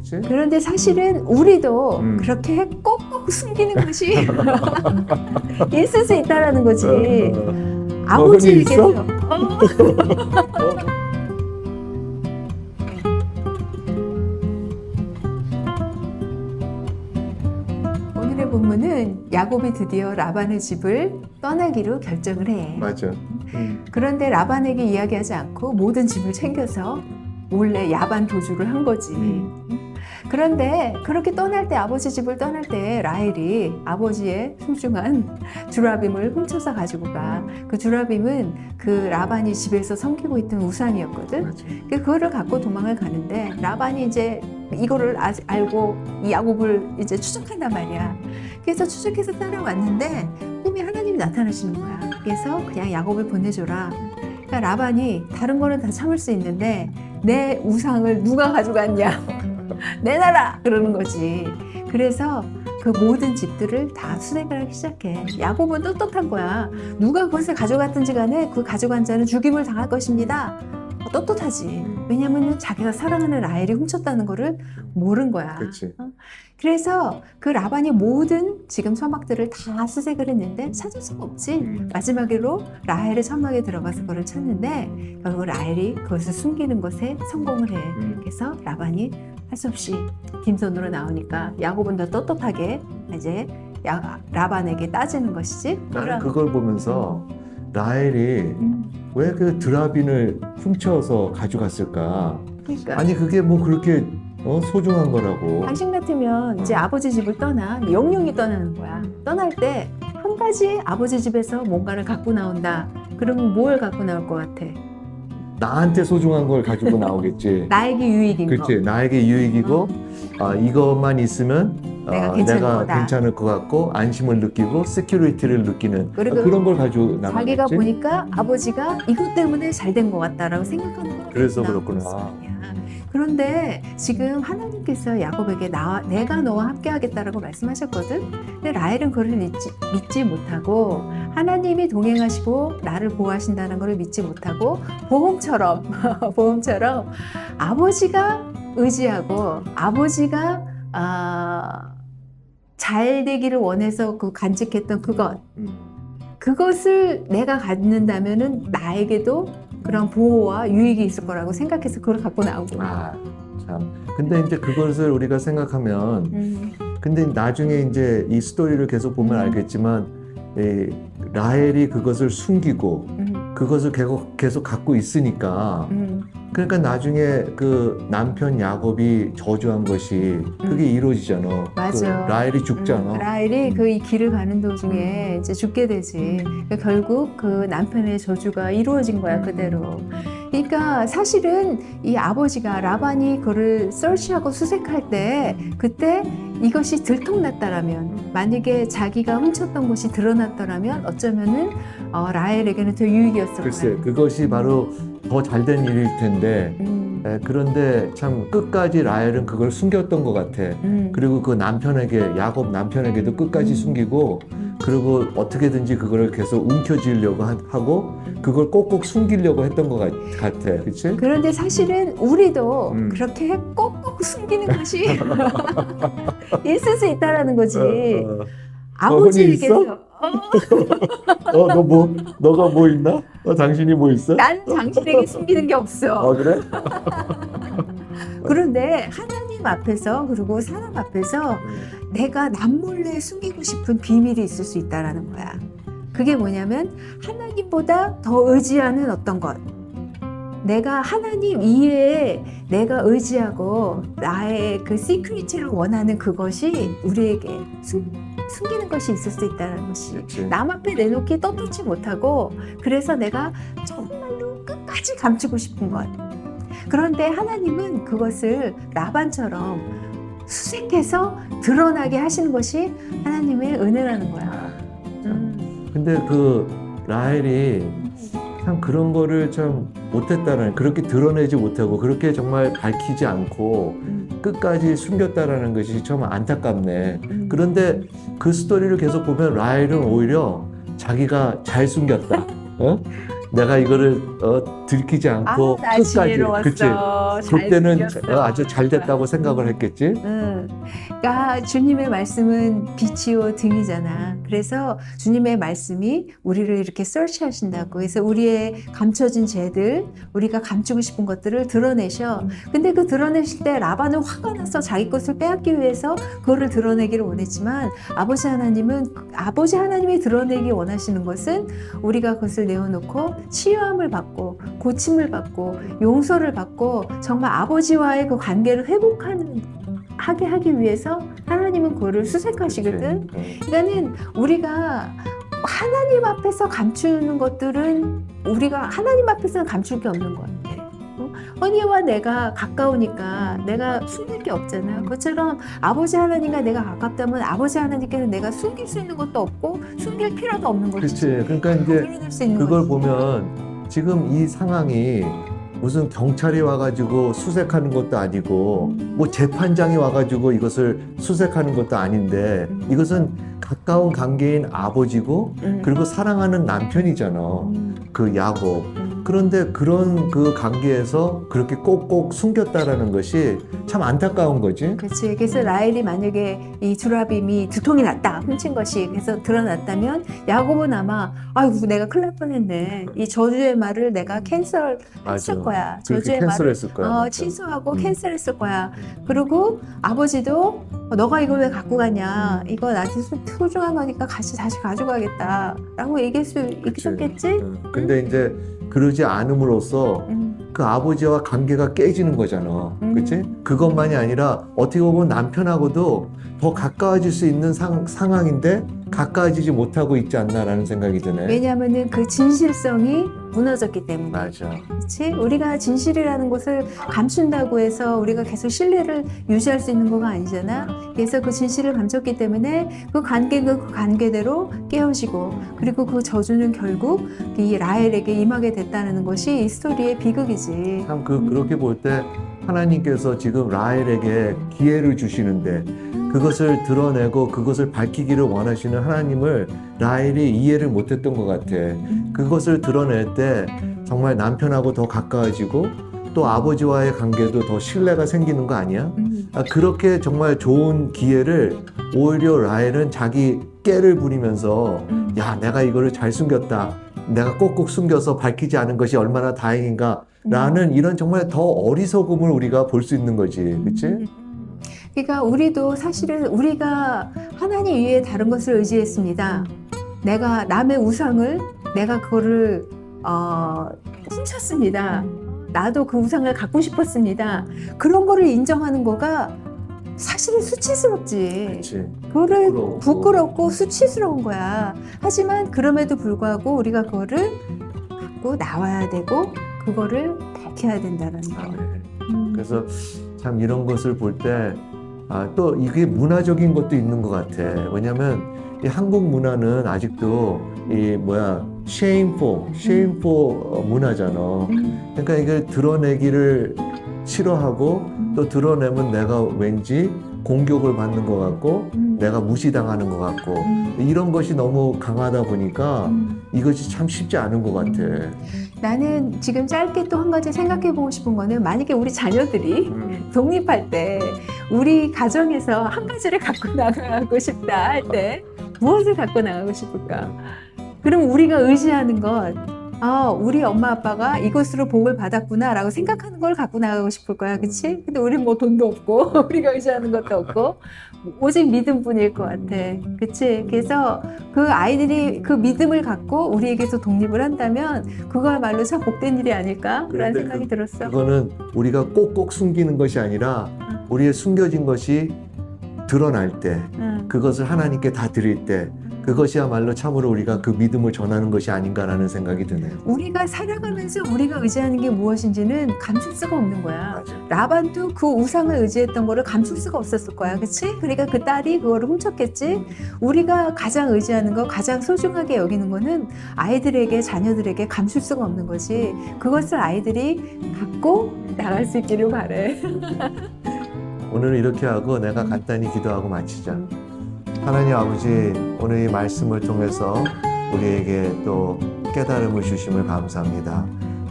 그치? 그런데 사실은 우리도 그렇게 꼭꼭 숨기는 것이 있을 수 있다라는 거지. 흔히 아버지에게서 있어? 오늘의 본문은 야곱이 드디어 라반의 집을 떠나기로 결정을 해. 맞아. 그런데 라반에게 이야기하지 않고 모든 집을 챙겨서 몰래 야반 도주를 한 거지. 그런데 그렇게 떠날 때, 아버지 집을 떠날 때 라헬이 아버지의 소중한 주라빔을 훔쳐서 가지고 가. 그 주라빔은 그 라반이 집에서 섬기고 있던 우상이었거든. 맞아. 그거를 갖고 도망을 가는데 라반이 이제 이거를 알고 이 야곱을 이제 추적한단 말이야. 그래서 추적해서 따라왔는데 꿈에 하나님이 나타나시는 거야. 그래서 그냥 야곱을 보내줘라. 그러니까 라반이 다른 거는 다 참을 수 있는데 내 우상을 누가 가져갔냐? 내놔라! 그러는 거지. 그래서 그 모든 집들을 다 수색을 하기 시작해. 야곱은 떳떳한 거야. 누가 그것을 가져갔든지 간에 그 가져간 자는 죽임을 당할 것입니다. 떳떳하지. 왜냐면 자기가 사랑하는 라헬이 훔쳤다는 거를 모른 거야. 그치. 그래서 그 라반이 모든 지금 서막들을 다 수색을 했는데 찾을 수가 없지. 마지막으로 라헬의 서막에 들어가서 그걸 찾는데 결국 라헬이 그것을 숨기는 것에 성공을 해. 그래서 라반이 할 수 없이 빈손으로 나오니까 야곱은 더 떳떳하게 이제 라반에게 따지는 것이지. 나는 그걸 보면서 라헬이 왜 그 드라빈을 훔쳐서 가져갔을까? 그러니까 아니 그게 뭐 그렇게 소중한 거라고. 당신 같으면 이제 아버지 집을 떠나 영영이 떠나는 거야. 떠날 때 한 가지 아버지 집에서 뭔가를 갖고 나온다. 그러면 뭘 갖고 나올 것 같아? 나한테 소중한 걸 가지고 나오겠지. 나에게 유익인 거. 그렇지. 나에게 유익이고 이것만 있으면 내가 괜찮을 내가 거다. 괜찮을 것 같고 안심을 느끼고 시큐리티를 느끼는 그리고 그런 걸 가지고 나가겠지. 자기가 보니까 아버지가 이것 때문에 잘 된 것 같다라고 생각하는 거야. 그래서 그렇구나. 그런데 지금 하나님께서 야곱에게 내가 너와 함께 하겠다라고 말씀하셨거든. 근데 라헬은 그걸 믿지 못하고 하나님이 동행하시고 나를 보호하신다는 것을 믿지 못하고 보험처럼 아버지가 의지하고 아버지가 잘 되기를 원해서 그 간직했던 그것을 내가 갖는다면은 나에게도 그런 보호와 유익이 있을 거라고 생각해서 그걸 갖고 나온 거야. 참. 근데 이제 그것을 우리가 생각하면 근데 나중에 이제 이 스토리를 계속 보면 알겠지만 라헬이 그것을 숨기고 그것을 계속 갖고 있으니까 그러니까 나중에 그 남편 야곱이 저주한 것이 그게 이루어지잖아. 맞아. 그 라헬이 죽잖아. 라헬이 그 이 길을 가는 도중에 이제 죽게 되지. 그러니까 결국 그 남편의 저주가 이루어진 거야, 그대로. 그러니까 사실은 이 아버지가 라반이 그를 서치하고 수색할 때 그때 이것이 들통났다라면, 만약에 자기가 훔쳤던 것이 드러났더라면 어쩌면은 라헬에게는 더 유익이었을 거야. 글쎄, 그것이 바로 더 잘된 일일 텐데 그런데 참 끝까지 라헬은 그걸 숨겼던 것 같아. 그리고 그 남편에게, 야곱 남편에게도 끝까지 숨기고 그리고 어떻게든지 그걸 계속 움켜쥐려고 하고 그걸 꼭꼭 숨기려고 했던 것 같아. 그치? 그런데 사실은 우리도 그렇게 꼭꼭 숨기는 것이 있을 수 있다라는 거지. 아버지에게서 너가 뭐 있나? 당신이 뭐 있어? 난 당신에게 숨기는 게 없어. 그래? 그런데 하나님 앞에서 그리고 사람 앞에서 내가 남몰래 숨기고 싶은 비밀이 있을 수 있다라는 거야. 그게 뭐냐면 하나님보다 더 의지하는 어떤 것. 내가 하나님 이외에 내가 의지하고 나의 그 시크릿을 원하는 그것이 우리에게 숨기는 것이 있을 수 있다는 것이. 그치. 남 앞에 내놓기 떳떳지 못하고 그래서 내가 정말로 끝까지 감추고 싶은 것. 그런데 하나님은 그것을 라반처럼 수색해서 드러나게 하시는 것이 하나님의 은혜라는 거야. 근데 그 라헬이 참 그런 거를 참 못했다는, 그렇게 드러내지 못하고 그렇게 정말 밝히지 않고 끝까지 숨겼다라는 것이 참 안타깝네. 그런데 그 스토리를 계속 보면 라헬은 오히려 자기가 잘 숨겼다. 내가 이거를 들키지 않고 나 끝까지. 지혜로웠어. 그치? 잘 그때는 생겼어. 아주 잘 됐다고 생각을 했겠지. 그러니까 주님의 말씀은 빛이요 등이잖아. 그래서 주님의 말씀이 우리를 이렇게 서치하신다고. 그래서 우리의 감춰진 죄들, 우리가 감추고 싶은 것들을 드러내셔. 근데 그 드러내실 때 라반은 화가 나서 자기 것을 빼앗기 위해서 그거를 드러내기를 원했지만 아버지 하나님은 아버지 하나님이 드러내기 원하시는 것은 우리가 그것을 내어놓고 치유함을 받고 고침을 받고 용서를 받고 정말 아버지와의 그 관계를 하게 하기 위해서 하나님은 그거를 수색하시거든. 그러니까는 우리가 하나님 앞에서 감추는 것들은 우리가 하나님 앞에서는 감출 게 없는 것 같아. 언니와 내가 가까우니까 내가 숨길 게 없잖아. 그것처럼 아버지 하나님과 내가 가깝다면 아버지 하나님께는 내가 숨길 수 있는 것도 없고 숨길 필요도 없는 거지. 그렇지. 그러니까 이제 드러낼 수 있는 그걸 거지. 보면 지금 이 상황이 무슨 경찰이 와가지고 수색하는 것도 아니고 뭐 재판장이 와가지고 이것을 수색하는 것도 아닌데 이것은 가까운 관계인 아버지고 그리고 사랑하는 남편이잖아. 그 야곱. 그런데 그런 그 관계에서 그렇게 꼭꼭 숨겼다라는 것이 참 안타까운 거지. 그렇지. 그래서 라헬이 만약에 이 두라빔이 두통이 났다, 훔친 것이 그래서 드러났다면 야곱은 아마 아이고 내가 큰일 날 뻔했네. 이 저주의 말을 내가 캔슬했을 맞아. 거야. 그렇게 저주의 말을 캔슬했을 거야. 맞아. 취소하고 캔슬했을 거야. 그리고 아버지도 너가 이걸 왜 갖고 가냐? 이거 나한테 소중한 거니까 다시 가져가겠다라고 얘기할 수 있었겠지? 근데 이제 그러지 않음으로써 그 아버지와 관계가 깨지는 거잖아. 그치? 그것만이 아니라 어떻게 보면 남편하고도 더 가까워질 수 있는 상황인데 가까워지지 못하고 있지 않나라는 생각이 드네. 왜냐하면은 그 진실성이 무너졌기 때문에. 맞아. 그렇지? 우리가 진실이라는 것을 감춘다고 해서 우리가 계속 신뢰를 유지할 수 있는 거가 아니잖아. 그래서 그 진실을 감췄기 때문에 그 관계대로 깨어지고 그리고 그 저주는 결국 이 라헬에게 임하게 됐다는 것이 이 스토리의 비극이지. 참 그렇게 볼 때 하나님께서 지금 라헬에게 기회를 주시는데 그것을 드러내고 그것을 밝히기를 원하시는 하나님을 라헬이 이해를 못했던 것 같아. 그것을 드러낼 때 정말 남편하고 더 가까워지고 또 아버지와의 관계도 더 신뢰가 생기는 거 아니야? 그렇게 정말 좋은 기회를 오히려 라헬은 자기 깨를 부리면서 야, 내가 이거를 잘 숨겼다. 내가 꼭꼭 숨겨서 밝히지 않은 것이 얼마나 다행인가 라는 이런 정말 더 어리석음을 우리가 볼 수 있는 거지. 그치? 그러니까 우리도 사실은 우리가 하나님 위에 다른 것을 의지했습니다. 내가 남의 우상을 내가 그거를 훔쳤습니다. 나도 그 우상을 갖고 싶었습니다. 그런 거를 인정하는 거가 사실은 수치스럽지. 그치. 그거를 부끄럽고 수치스러운 거야. 하지만 그럼에도 불구하고 우리가 그거를 갖고 나와야 되고 그거를 밝혀야 된다는 거. 그래서 참 이런 것을 볼 때 또 이게 문화적인 것도 있는 것 같아. 왜냐하면 이 한국 문화는 아직도 이 shameful 문화잖아. 그러니까 이걸 드러내기를 싫어하고 또 드러내면 내가 왠지 공격을 받는 것 같고 내가 무시당하는 것 같고 이런 것이 너무 강하다 보니까 이것이 참 쉽지 않은 것 같아. 나는 지금 짧게 또 한 가지 생각해 보고 싶은 거는 만약에 우리 자녀들이 독립할 때 우리 가정에서 한 가지를 갖고 나가고 싶다 할 때 무엇을 갖고 나가고 싶을까? 그럼 우리가 의지하는 건 우리 엄마 아빠가 이것으로 복을 받았구나 라고 생각하는 걸 갖고 나가고 싶을 거야. 그치? 근데 우린 뭐 돈도 없고 우리가 의지하는 것도 없고 오직 믿음뿐일 것 같아. 그치? 그래서 그 아이들이 그 믿음을 갖고 우리에게서 독립을 한다면 그거야말로 참 복된 일이 아닐까라는 생각이 들었어. 그거는 우리가 꼭꼭 숨기는 것이 아니라 우리의 숨겨진 것이 드러날 때 그것을 하나님께 다 드릴 때 그것이야말로 참으로 우리가 그 믿음을 전하는 것이 아닌가라는 생각이 드네요. 우리가 살아가면서 우리가 의지하는 게 무엇인지는 감출 수가 없는 거야. 맞아. 라반도 그 우상을 의지했던 거를 감출 수가 없었을 거야. 그치? 그러니까 그 딸이 그거를 훔쳤겠지? 우리가 가장 의지하는 거, 가장 소중하게 여기는 거는 아이들에게, 자녀들에게 감출 수가 없는 거지. 그것을 아이들이 갖고 나갈 수 있기를 바래. 오늘은 이렇게 하고 내가 간단히 기도하고 마치자. 하나님 아버지, 오늘 이 말씀을 통해서 우리에게 또 깨달음을 주심을 감사합니다.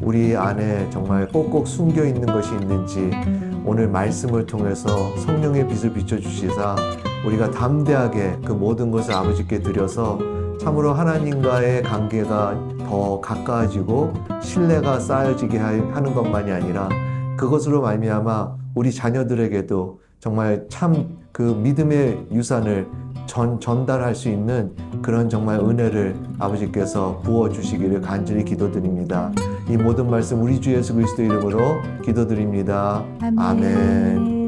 우리 안에 정말 꼭꼭 숨겨 있는 것이 있는지 오늘 말씀을 통해서 성령의 빛을 비춰주시사 우리가 담대하게 그 모든 것을 아버지께 드려서 참으로 하나님과의 관계가 더 가까워지고 신뢰가 쌓여지게 하는 것만이 아니라 그것으로 말미암아 우리 자녀들에게도 정말 참 그 믿음의 유산을 전달할 수 있는 그런 정말 은혜를 아버지께서 부어주시기를 간절히 기도드립니다. 이 모든 말씀 우리 주 예수 그리스도 이름으로 기도드립니다. 아멘.